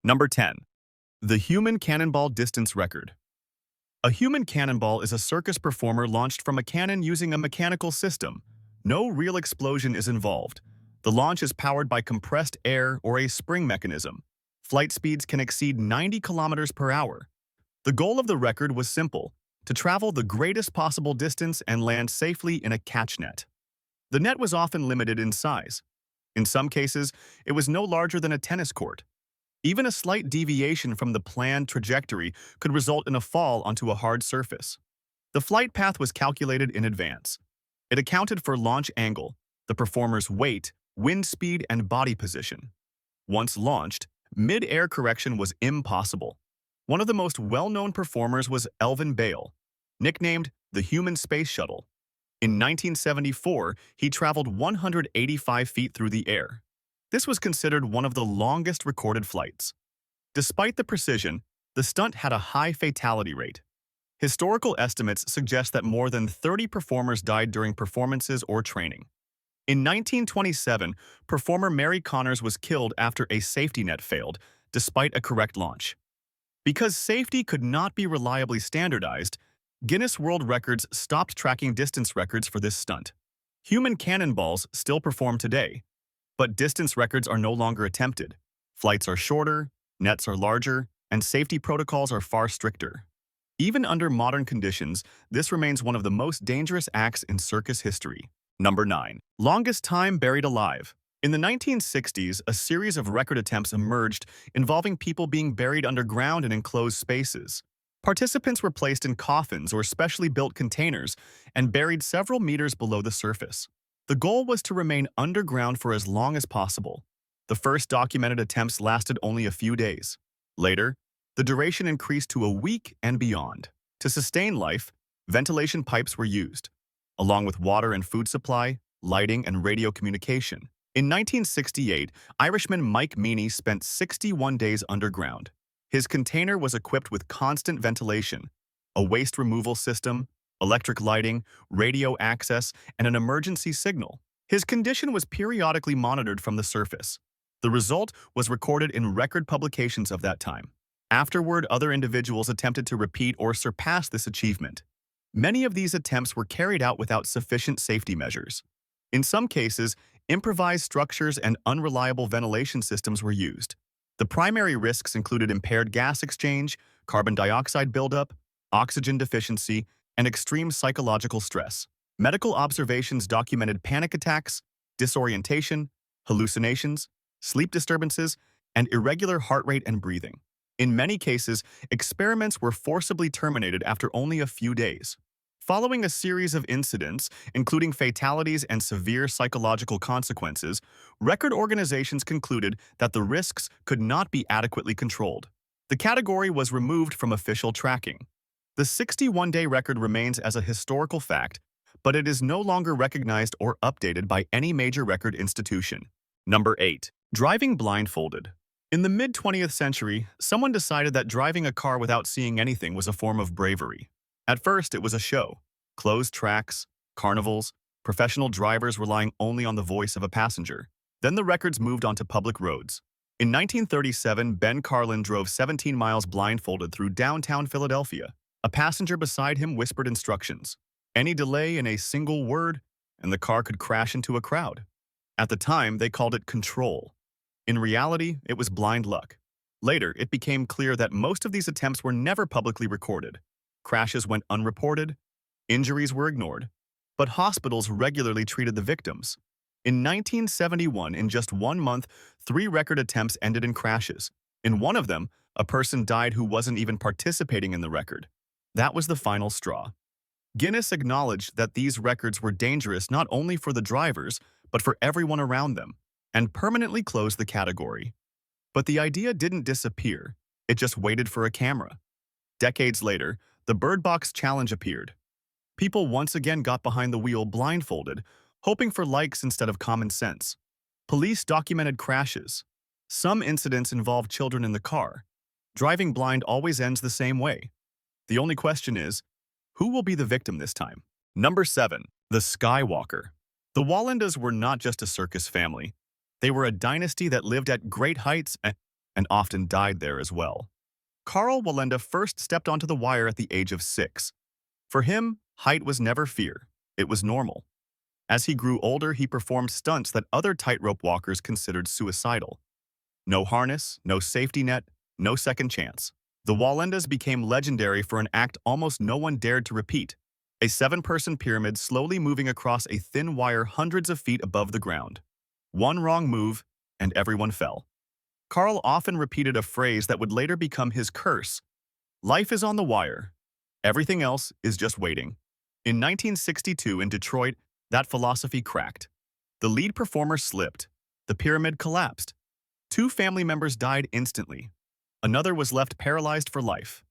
Number 10. The human cannonball distance record. A human cannonball is a circus performer launched from a cannon using a mechanical system. No real explosion is involved. The launch is powered by compressed air or a spring mechanism. Flight speeds can exceed 90 kilometers per hour. The goal of the record was simple: to travel the greatest possible distance and land safely in a catch net. The net was often limited in size. In some cases, it was no larger than a tennis court. Even a slight deviation from the planned trajectory could result in a fall onto a hard surface. The flight path was calculated in advance. It accounted for launch angle, the performer's weight, wind speed, and body position. Once launched, mid-air correction was impossible. One of the most well-known performers was Elvin Bale, nicknamed the Human Space Shuttle. In 1974, he traveled 185 feet through the air. This was considered one of the longest recorded flights. Despite the precision, the stunt had a high fatality rate. Historical estimates suggest that more than 30 performers died during performances or training. In 1927, performer Mary Connors was killed after a safety net failed, despite a correct launch. Because safety could not be reliably standardized, Guinness World Records stopped tracking distance records for this stunt. Human cannonballs still perform today, but distance records are no longer attempted. Flights are shorter, nets are larger, and safety protocols are far stricter. Even under modern conditions, this remains one of the most dangerous acts in circus history. Number 9. Longest time buried alive. In the 1960s, a series of record attempts emerged involving people being buried underground in enclosed spaces. Participants were placed in coffins or specially built containers and buried several meters below the surface. The goal was to remain underground for as long as possible. The first documented attempts lasted only a few days. Later, the duration increased to a week and beyond. To sustain life, ventilation pipes were used, along with water and food supply, lighting, and radio communication. In 1968, Irishman Mike Meany spent 61 days underground. His container was equipped with constant ventilation, a waste removal system, electric lighting, radio access, and an emergency signal. His condition was periodically monitored from the surface. The result was recorded in record publications of that time. Afterward, other individuals attempted to repeat or surpass this achievement. Many of these attempts were carried out without sufficient safety measures. In some cases, improvised structures and unreliable ventilation systems were used. The primary risks included impaired gas exchange, carbon dioxide buildup, oxygen deficiency, and extreme psychological stress. Medical observations documented panic attacks, disorientation, hallucinations, sleep disturbances, and irregular heart rate and breathing. In many cases, experiments were forcibly terminated after only a few days. Following a series of incidents, including fatalities and severe psychological consequences, record organizations concluded that the risks could not be adequately controlled. The category was removed from official tracking. The 61-day record remains as a historical fact, but it is no longer recognized or updated by any major record institution. Number 8. Driving blindfolded. In the mid-20th century, someone decided that driving a car without seeing anything was a form of bravery. At first, it was a show. Closed tracks, carnivals, professional drivers relying only on the voice of a passenger. Then the records moved onto public roads. In 1937, Ben Carlin drove 17 miles blindfolded through downtown Philadelphia. A passenger beside him whispered instructions. Any delay in a single word, and the car could crash into a crowd. At the time, they called it control. In reality, it was blind luck. Later, it became clear that most of these attempts were never publicly recorded. Crashes went unreported, injuries were ignored, but hospitals regularly treated the victims. In 1971, in just 1 month, 3 record attempts ended in crashes. In one of them, a person died who wasn't even participating in the record. That was the final straw. Guinness acknowledged that these records were dangerous not only for the drivers, but for everyone around them, and permanently closed the category. But the idea didn't disappear, it just waited for a camera. Decades later, the Bird Box Challenge appeared. People once again got behind the wheel blindfolded, hoping for likes instead of common sense. Police documented crashes. Some incidents involved children in the car. Driving blind always ends the same way. The only question is, who will be the victim this time? Number 7. The Skywalker. The Wallendas were not just a circus family. They were a dynasty that lived at great heights and often died there as well. Karl Wallenda first stepped onto the wire at the age of 6. For him, height was never fear. It was normal. As he grew older, he performed stunts that other tightrope walkers considered suicidal. No harness, no safety net, no second chance. The Wallendas became legendary for an act almost no one dared to repeat, a 7-person pyramid slowly moving across a thin wire hundreds of feet above the ground. One wrong move, and everyone fell. Karl often repeated a phrase that would later become his curse: "Life is on the wire. Everything else is just waiting." In 1962 in Detroit, that philosophy cracked. The lead performer slipped. The pyramid collapsed. 2 family members died instantly. Another was left paralyzed for life.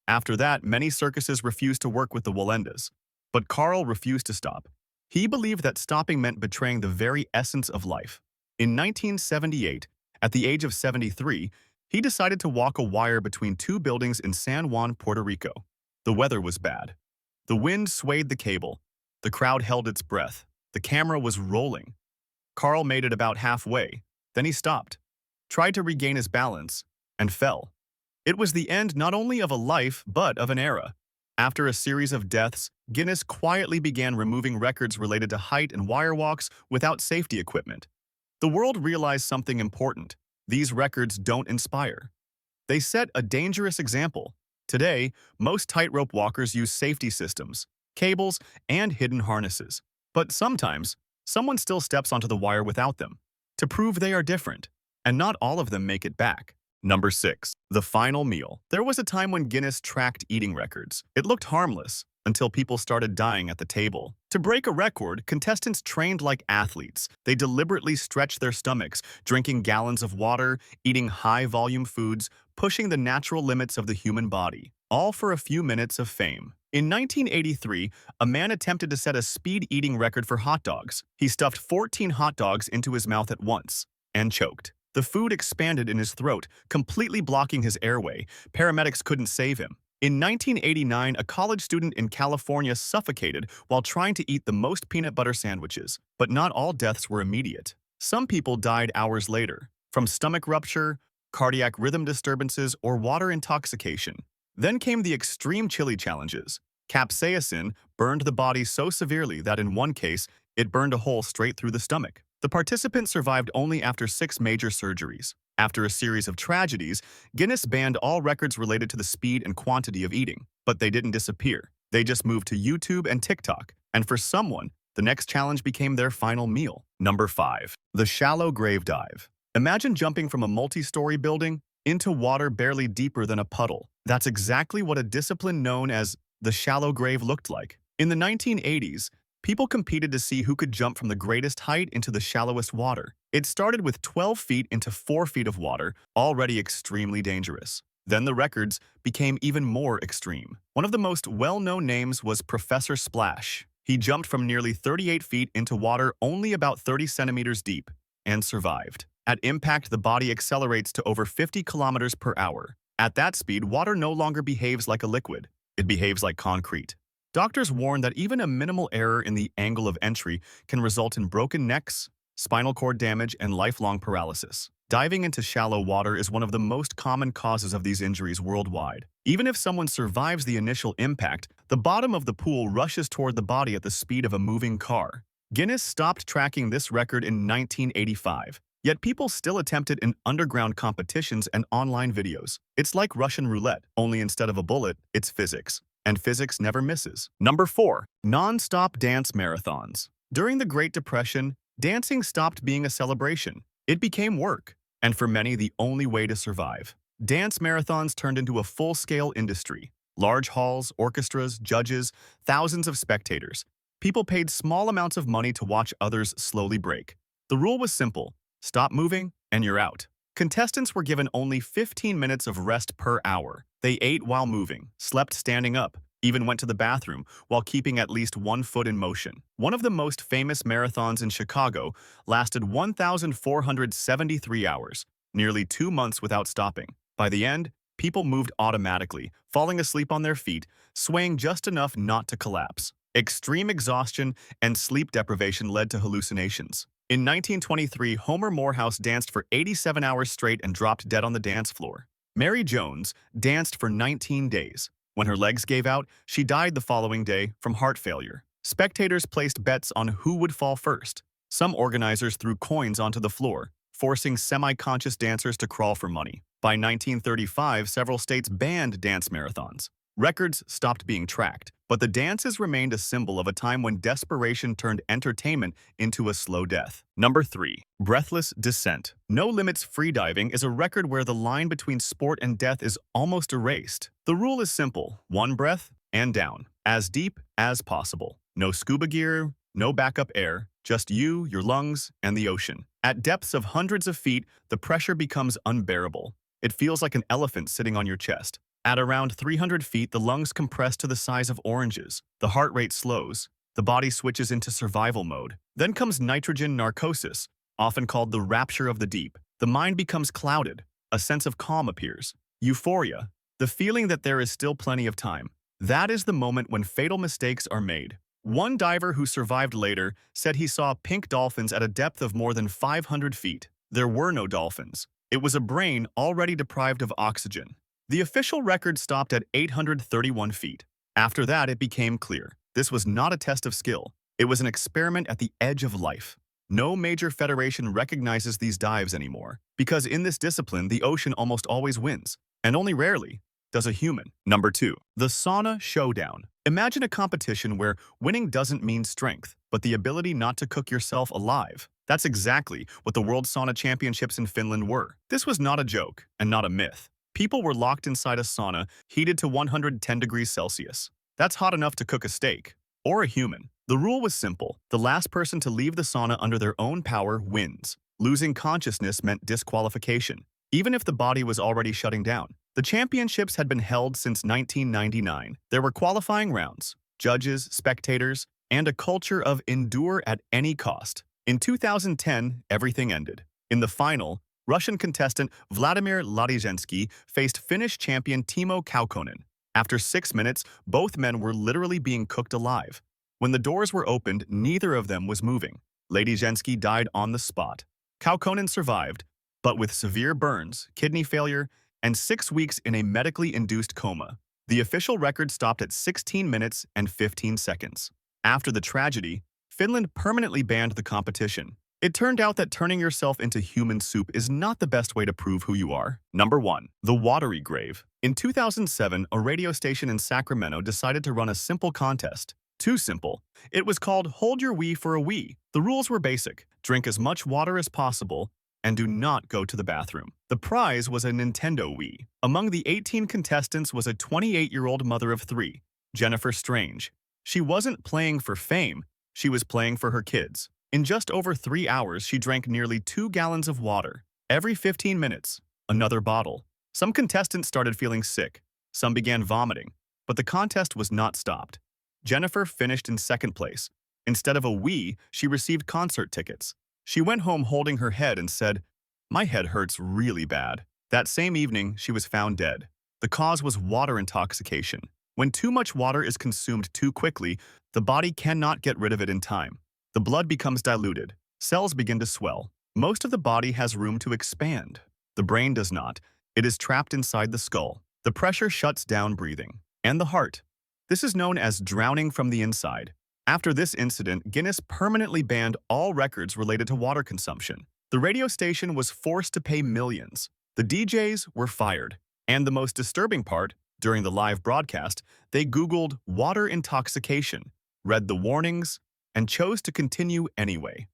After that, many circuses refused to work with the Wallendas. But Karl refused to stop. He believed that stopping meant betraying the very essence of life. In 1978, at the age of 73, he decided to walk a wire between 2 buildings in San Juan, Puerto Rico. The weather was bad. The wind swayed the cable. The crowd held its breath. The camera was rolling. Karl made it about halfway. Then he stopped, tried to regain his balance, and fell. It was the end not only of a life, but of an era. After a series of deaths, Guinness quietly began removing records related to height and wire walks without safety equipment. The world realized something important: these records don't inspire. They set a dangerous example. Today, most tightrope walkers use safety systems, cables, and hidden harnesses. But sometimes, someone still steps onto the wire without them, to prove they are different, and not all of them make it back. Number 6. The final meal. There was a time when Guinness tracked eating records. It looked harmless until people started dying at the table. To break a record, contestants trained like athletes. They deliberately stretched their stomachs, drinking gallons of water, eating high-volume foods, pushing the natural limits of the human body, all for a few minutes of fame. In 1983, a man attempted to set a speed eating record for hot dogs. He stuffed 14 hot dogs into his mouth at once and choked. The food expanded in his throat, completely blocking his airway. Paramedics couldn't save him. In 1989, a college student in California suffocated while trying to eat the most peanut butter sandwiches. But not all deaths were immediate. Some people died hours later, from stomach rupture, cardiac rhythm disturbances, or water intoxication. Then came the extreme chili challenges. Capsaicin burned the body so severely that in one case, it burned a hole straight through the stomach. The participant survived only after 6 major surgeries. After a series of tragedies, Guinness banned all records related to the speed and quantity of eating. But they didn't disappear. They just moved to YouTube and TikTok. And for someone, the next challenge became their final meal. Number 5. The shallow grave dive. Imagine jumping from a multi-story building into water barely deeper than a puddle. That's exactly what a discipline known as the shallow grave looked like. In the 1980s, people competed to see who could jump from the greatest height into the shallowest water. It started with 12 feet into 4 feet of water, already extremely dangerous. Then the records became even more extreme. One of the most well-known names was Professor Splash. He jumped from nearly 38 feet into water only about 30 centimeters deep and survived. At impact, the body accelerates to over 50 kilometers per hour. At that speed, water no longer behaves like a liquid. It behaves like concrete. Doctors warn that even a minimal error in the angle of entry can result in broken necks, spinal cord damage, and lifelong paralysis. Diving into shallow water is one of the most common causes of these injuries worldwide. Even if someone survives the initial impact, the bottom of the pool rushes toward the body at the speed of a moving car. Guinness stopped tracking this record in 1985. Yet people still attempt it in underground competitions and online videos. It's like Russian roulette, only instead of a bullet, it's physics. And physics never misses. Number 4. Non-stop dance marathons. During the Great Depression, dancing stopped being a celebration. It became work, and for many, the only way to survive. Dance marathons turned into a full-scale industry. Large halls, orchestras, judges, thousands of spectators. People paid small amounts of money to watch others slowly break. The rule was simple: stop moving, and you're out. Contestants were given only 15 minutes of rest per hour. They ate while moving, slept standing up, even went to the bathroom while keeping at least one foot in motion. One of the most famous marathons in Chicago lasted 1,473 hours, nearly 2 months without stopping. By the end, people moved automatically, falling asleep on their feet, swaying just enough not to collapse. Extreme exhaustion and sleep deprivation led to hallucinations. In 1923, Homer Morehouse danced for 87 hours straight and dropped dead on the dance floor. Mary Jones danced for 19 days. When her legs gave out, she died the following day from heart failure. Spectators placed bets on who would fall first. Some organizers threw coins onto the floor, forcing semi-conscious dancers to crawl for money. By 1935, several states banned dance marathons. Records stopped being tracked, but the dances remained a symbol of a time when desperation turned entertainment into a slow death. Number 3. Breathless descent. No limits freediving is a record where the line between sport and death is almost erased. The rule is simple: one breath and down, as deep as possible. No scuba gear, no backup air, just you, your lungs, and the ocean. At depths of hundreds of feet, the pressure becomes unbearable. It feels like an elephant sitting on your chest. At around 300 feet, the lungs compress to the size of oranges. The heart rate slows. The body switches into survival mode. Then comes nitrogen narcosis, often called the rapture of the deep. The mind becomes clouded. A sense of calm appears. Euphoria, the feeling that there is still plenty of time. That is the moment when fatal mistakes are made. One diver who survived later said he saw pink dolphins at a depth of more than 500 feet. There were no dolphins. It was a brain already deprived of oxygen. The official record stopped at 831 feet. After that, it became clear. This was not a test of skill. It was an experiment at the edge of life. No major federation recognizes these dives anymore, because in this discipline, the ocean almost always wins, and only rarely does a human. Number 2. The Sauna Showdown. Imagine a competition where winning doesn't mean strength, but the ability not to cook yourself alive. That's exactly what the World Sauna Championships in Finland were. This was not a joke and not a myth. People were locked inside a sauna, heated to 110 degrees Celsius. That's hot enough to cook a steak, or a human. The rule was simple. The last person to leave the sauna under their own power wins. Losing consciousness meant disqualification, even if the body was already shutting down. The championships had been held since 1999. There were qualifying rounds, judges, spectators, and a culture of endure at any cost. In 2010, everything ended. In the final, Russian contestant Vladimir Ladizhensky faced Finnish champion Timo Kaukonen. After 6 minutes, both men were literally being cooked alive. When the doors were opened, neither of them was moving. Ladizhensky died on the spot. Kaukonen survived, but with severe burns, kidney failure, and 6 weeks in a medically induced coma. The official record stopped at 16 minutes and 15 seconds. After the tragedy, Finland permanently banned the competition. It turned out that turning yourself into human soup is not the best way to prove who you are. Number 1. The Watery Grave. In 2007, a radio station in Sacramento decided to run a simple contest. Too simple. It was called Hold Your Wee for a Wee. The rules were basic. Drink as much water as possible and do not go to the bathroom. The prize was a Nintendo Wii. Among the 18 contestants was a 28-year-old mother of 3, Jennifer Strange. She wasn't playing for fame, she was playing for her kids. In just over 3 hours, she drank nearly 2 gallons of water. Every 15 minutes, another bottle. Some contestants started feeling sick. Some began vomiting. But the contest was not stopped. Jennifer finished in second place. Instead of a Wii, she received concert tickets. She went home holding her head and said, "My head hurts really bad." That same evening, she was found dead. The cause was water intoxication. When too much water is consumed too quickly, the body cannot get rid of it in time. The blood becomes diluted. Cells begin to swell. Most of the body has room to expand. The brain does not. It is trapped inside the skull. The pressure shuts down breathing. And the heart. This is known as drowning from the inside. After this incident, Guinness permanently banned all records related to water consumption. The radio station was forced to pay millions. The DJs were fired. And the most disturbing part, during the live broadcast, they Googled water intoxication, read the warnings, and chose to continue anyway.